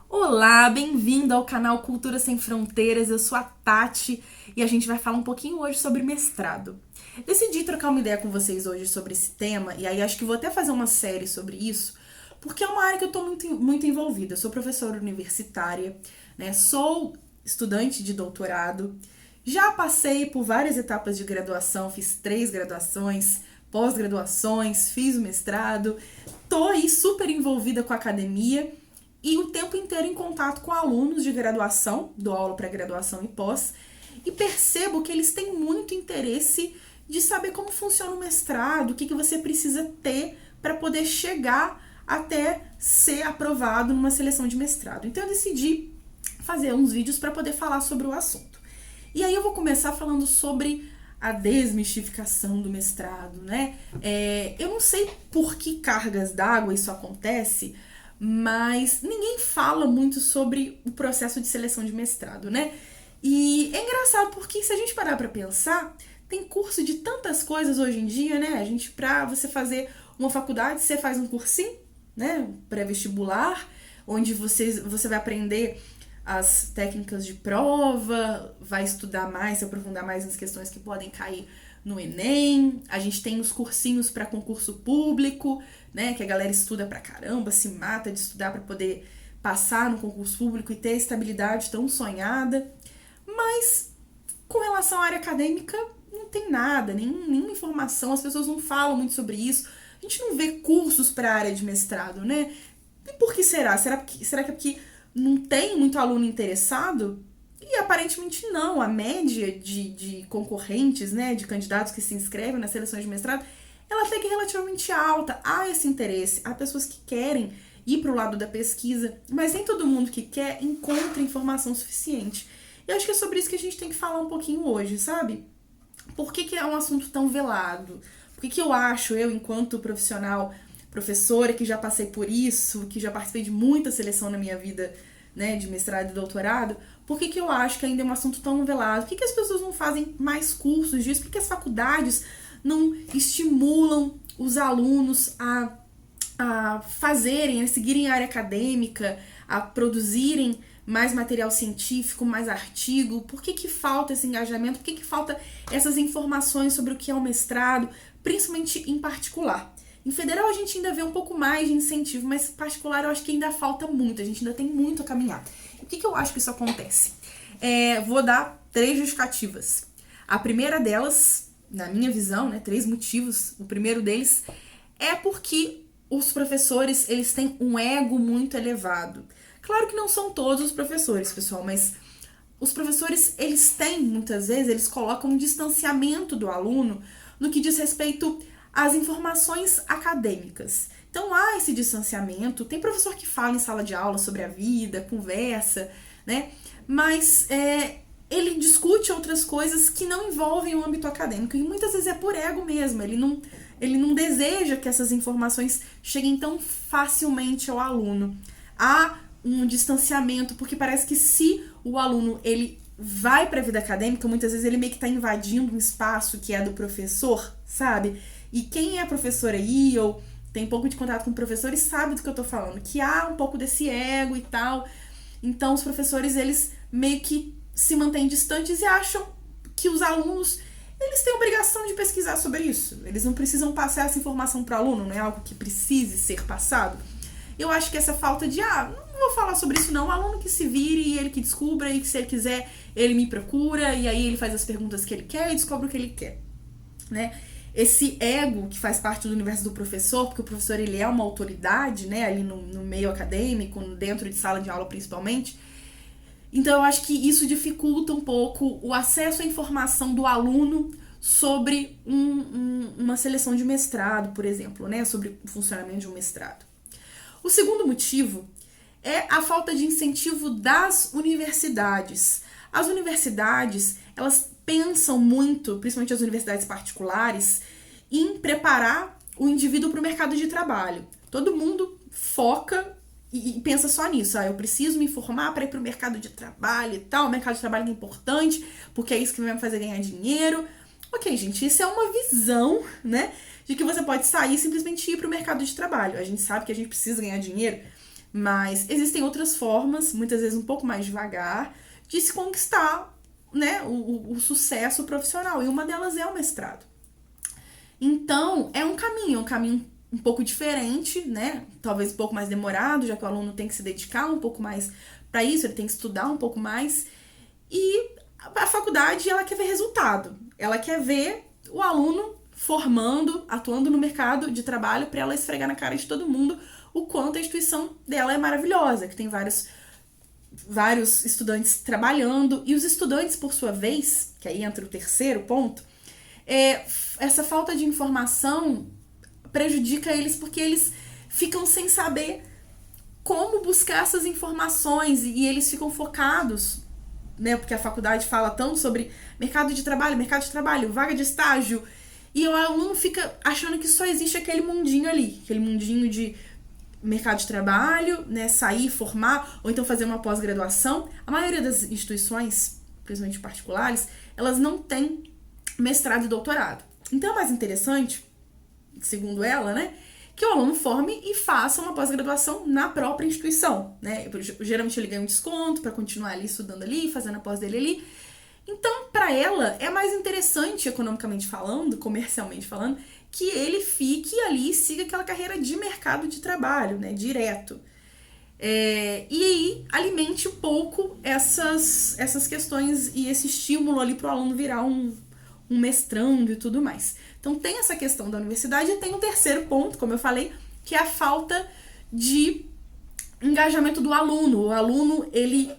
Olá, bem-vindo ao canal Cultura Sem Fronteiras. Eu sou a Tati e a gente vai falar um pouquinho hoje sobre mestrado. Decidi trocar uma ideia com vocês hoje sobre esse tema e aí acho que vou até fazer uma série sobre isso, porque é uma área que eu tô muito envolvida. Eu sou professora universitária, né? Sou estudante de doutorado, já passei por várias etapas de graduação, fiz 3 graduações, pós-graduações, fiz o mestrado, tô aí super envolvida com a academia e o tempo inteiro em contato com alunos de graduação, dou aula para graduação e pós, e percebo que eles têm muito interesse de saber como funciona o mestrado, o que você precisa ter para poder chegar até ser aprovado numa seleção de mestrado. Então eu decidi fazer uns vídeos para poder falar sobre o assunto. E aí eu vou começar falando sobre a desmistificação do mestrado, né? Eu não sei por que cargas d'água isso acontece, mas ninguém fala muito sobre o processo de seleção de mestrado, né? E é engraçado porque se a gente parar pra pensar, tem curso de tantas coisas hoje em dia, né? Pra você fazer uma faculdade, você faz um cursinho, né? Pré-vestibular, onde você vai aprender as técnicas de prova, vai estudar mais, se aprofundar mais nas questões que podem cair no Enem. A gente tem os cursinhos para concurso público, né, que a galera estuda pra caramba, se mata de estudar para poder passar no concurso público e ter a estabilidade tão sonhada. Mas com relação à área acadêmica, não tem nada, nenhuma informação, as pessoas não falam muito sobre isso. A gente não vê cursos para a área de mestrado, né? E por que será? Será que é porque não tem muito aluno interessado? E aparentemente não. A média de concorrentes, né, de candidatos que se inscrevem nas seleções de mestrado, ela até que é relativamente alta. Há esse interesse, há pessoas que querem ir para o lado da pesquisa, mas nem todo mundo que quer encontra informação suficiente. E acho que é sobre isso que a gente tem que falar um pouquinho hoje, sabe? Por que é um assunto tão velado? Por que eu acho, eu enquanto profissional, professora, que já passei por isso, que já participei de muita seleção na minha vida, né, de mestrado e doutorado, por que eu acho que ainda é um assunto tão velado? Por que as pessoas não fazem mais cursos disso? Por que as faculdades não estimulam os alunos a fazerem, a seguirem a área acadêmica, a produzirem mais material científico, mais artigo? Por que falta esse engajamento? Por que falta essas informações sobre o que é o mestrado, principalmente em particular? Em federal a gente ainda vê um pouco mais de incentivo, mas em particular eu acho que ainda falta muito, a gente ainda tem muito a caminhar. E por que eu acho que isso acontece? Vou dar 3 justificativas. A primeira delas, na minha visão, né, 3 motivos. O primeiro deles é porque os professores, eles têm um ego muito elevado. Claro que não são todos os professores, pessoal, mas os professores, eles têm, muitas vezes, eles colocam um distanciamento do aluno no que diz respeito às informações acadêmicas. Então há esse distanciamento, tem professor que fala em sala de aula sobre a vida, conversa, né? Mas ele discute outras coisas que não envolvem o âmbito acadêmico, e muitas vezes é por ego mesmo, ele não deseja que essas informações cheguem tão facilmente ao aluno. Há um distanciamento, porque parece que se o aluno ele vai para a vida acadêmica, muitas vezes ele meio que está invadindo um espaço que é do professor, sabe? E quem é professor aí, ou tem um pouco de contato com professores, sabe do que eu tô falando, que há um pouco desse ego e tal. Então os professores, eles meio que se mantêm distantes e acham que os alunos, eles têm obrigação de pesquisar sobre isso. Eles não precisam passar essa informação para o aluno, não é algo que precise ser passado. Eu acho que essa falta de, não vou falar sobre isso não, o aluno que se vire e ele que descubra, e que se ele quiser, ele me procura, e aí ele faz as perguntas que ele quer e descobre o que ele quer, né? Esse ego que faz parte do universo do professor, porque o professor ele é uma autoridade, né, ali no meio acadêmico, dentro de sala de aula principalmente. Então eu acho que isso dificulta um pouco o acesso à informação do aluno sobre uma seleção de mestrado, por exemplo, né, sobre o funcionamento de um mestrado. O segundo motivo é a falta de incentivo das universidades. As universidades, elas pensam muito, principalmente as universidades particulares, em preparar o indivíduo para o mercado de trabalho. Todo mundo foca e pensa só nisso. Eu preciso me formar para ir para o mercado de trabalho e tal. O mercado de trabalho é importante, porque é isso que vai me fazer ganhar dinheiro. Ok, gente, isso é uma visão, né, de que você pode sair e simplesmente ir para o mercado de trabalho. A gente sabe que a gente precisa ganhar dinheiro, Mas existem outras formas, muitas vezes um pouco mais devagar, de se conquistar, né, o sucesso profissional. E uma delas é o mestrado. Então, é um caminho um pouco diferente, né? Talvez um pouco mais demorado, já que o aluno tem que se dedicar um pouco mais para isso, ele tem que estudar um pouco mais. E a faculdade, ela quer ver resultado. Ela quer ver o aluno formando, atuando no mercado de trabalho para ela esfregar na cara de todo mundo o quanto a instituição dela é maravilhosa, que tem vários estudantes trabalhando. E os estudantes, por sua vez, que aí entra o terceiro ponto, essa falta de informação prejudica eles porque eles ficam sem saber como buscar essas informações e eles ficam focados, né? Porque a faculdade fala tanto sobre mercado de trabalho, vaga de estágio, e o aluno fica achando que só existe aquele mundinho ali, aquele mundinho de mercado de trabalho, né? Sair, formar, ou então fazer uma pós-graduação. A maioria das instituições, principalmente particulares, elas não têm mestrado e doutorado. Então é mais interessante, segundo ela, né, que o aluno forme e faça uma pós-graduação na própria instituição, né? Geralmente ele ganha um desconto para continuar ali estudando ali, fazendo a pós dele ali. Então, para ela, é mais interessante, economicamente falando, comercialmente falando, que ele fique ali e siga aquela carreira de mercado de trabalho, né, direto. E aí, alimente um pouco essas questões e esse estímulo ali para o aluno virar um mestrando e tudo mais. Então tem essa questão da universidade e tem um terceiro ponto, como eu falei, que é a falta de engajamento do aluno. O aluno, ele,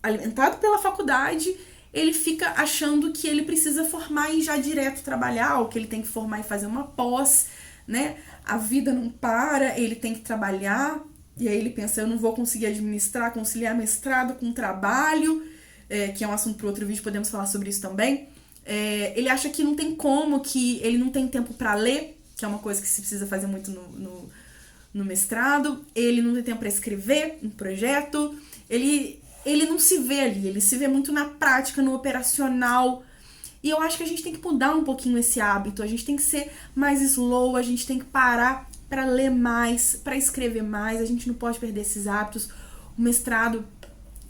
alimentado pela faculdade, ele fica achando que ele precisa formar e já direto trabalhar, ou que ele tem que formar e fazer uma pós, né? A vida não para, ele tem que trabalhar, e aí ele pensa, eu não vou conseguir conciliar mestrado com trabalho, que é um assunto para outro vídeo, podemos falar sobre isso também. Ele acha que não tem como, que ele não tem tempo para ler, que é uma coisa que se precisa fazer muito no mestrado. Ele não tem tempo para escrever um projeto. Ele não se vê ali, ele se vê muito na prática, no operacional. E eu acho que a gente tem que mudar um pouquinho esse hábito. A gente tem que ser mais slow, a gente tem que parar para ler mais, para escrever mais. A gente não pode perder esses hábitos. O mestrado,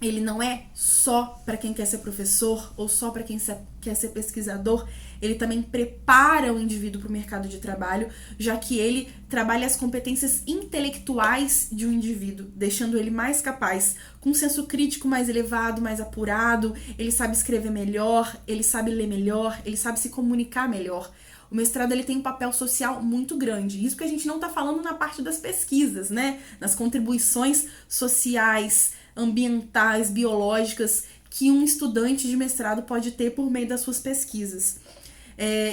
ele não é só para quem quer ser professor ou só para quem quer ser pesquisador, ele também prepara o indivíduo para o mercado de trabalho, já que ele trabalha as competências intelectuais de um indivíduo, deixando ele mais capaz, com um senso crítico mais elevado, mais apurado, ele sabe escrever melhor, ele sabe ler melhor, ele sabe se comunicar melhor. O mestrado, ele tem um papel social muito grande. Isso que a gente não está falando na parte das pesquisas, né? Nas contribuições sociais, ambientais, biológicas que um estudante de mestrado pode ter por meio das suas pesquisas.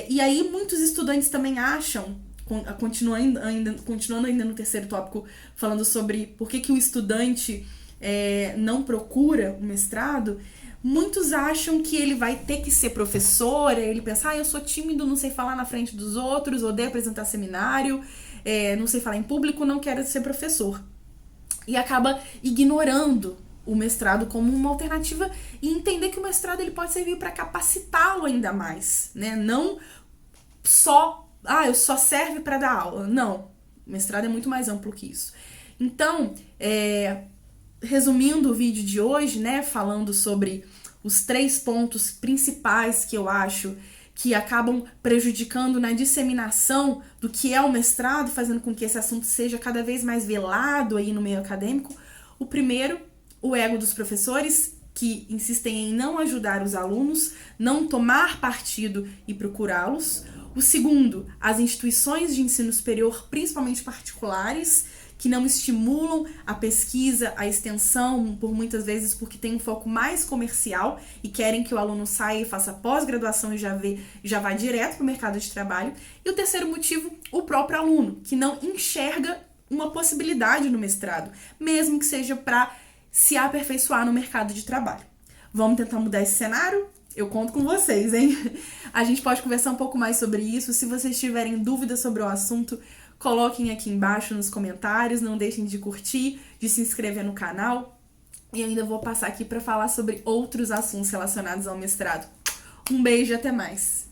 E aí muitos estudantes também acham, continuando ainda no terceiro tópico, falando sobre por que o estudante não procura o mestrado, muitos acham que ele vai ter que ser professor, ele pensa, eu sou tímido, não sei falar na frente dos outros, odeio apresentar seminário, não sei falar em público, não quero ser professor. E acaba ignorando o mestrado como uma alternativa e entender que o mestrado ele pode servir para capacitá-lo ainda mais, né? Não só, só serve para dar aula. Não, o mestrado é muito mais amplo que isso. Então, resumindo o vídeo de hoje, né, falando sobre os 3 pontos principais que eu acho que acabam prejudicando na disseminação do que é o mestrado, fazendo com que esse assunto seja cada vez mais velado aí no meio acadêmico. O primeiro, o ego dos professores, que insistem em não ajudar os alunos, não tomar partido e procurá-los. O segundo, as instituições de ensino superior, principalmente particulares, que não estimulam a pesquisa, a extensão, por muitas vezes porque tem um foco mais comercial e querem que o aluno saia e faça pós-graduação e já vá direto para o mercado de trabalho. E o terceiro motivo, o próprio aluno, que não enxerga uma possibilidade no mestrado, mesmo que seja para se aperfeiçoar no mercado de trabalho. Vamos tentar mudar esse cenário? Eu conto com vocês, hein? A gente pode conversar um pouco mais sobre isso. Se vocês tiverem dúvidas sobre o assunto, coloquem aqui embaixo nos comentários. Não deixem de curtir, de se inscrever no canal. E ainda vou passar aqui para falar sobre outros assuntos relacionados ao mestrado. Um beijo e até mais!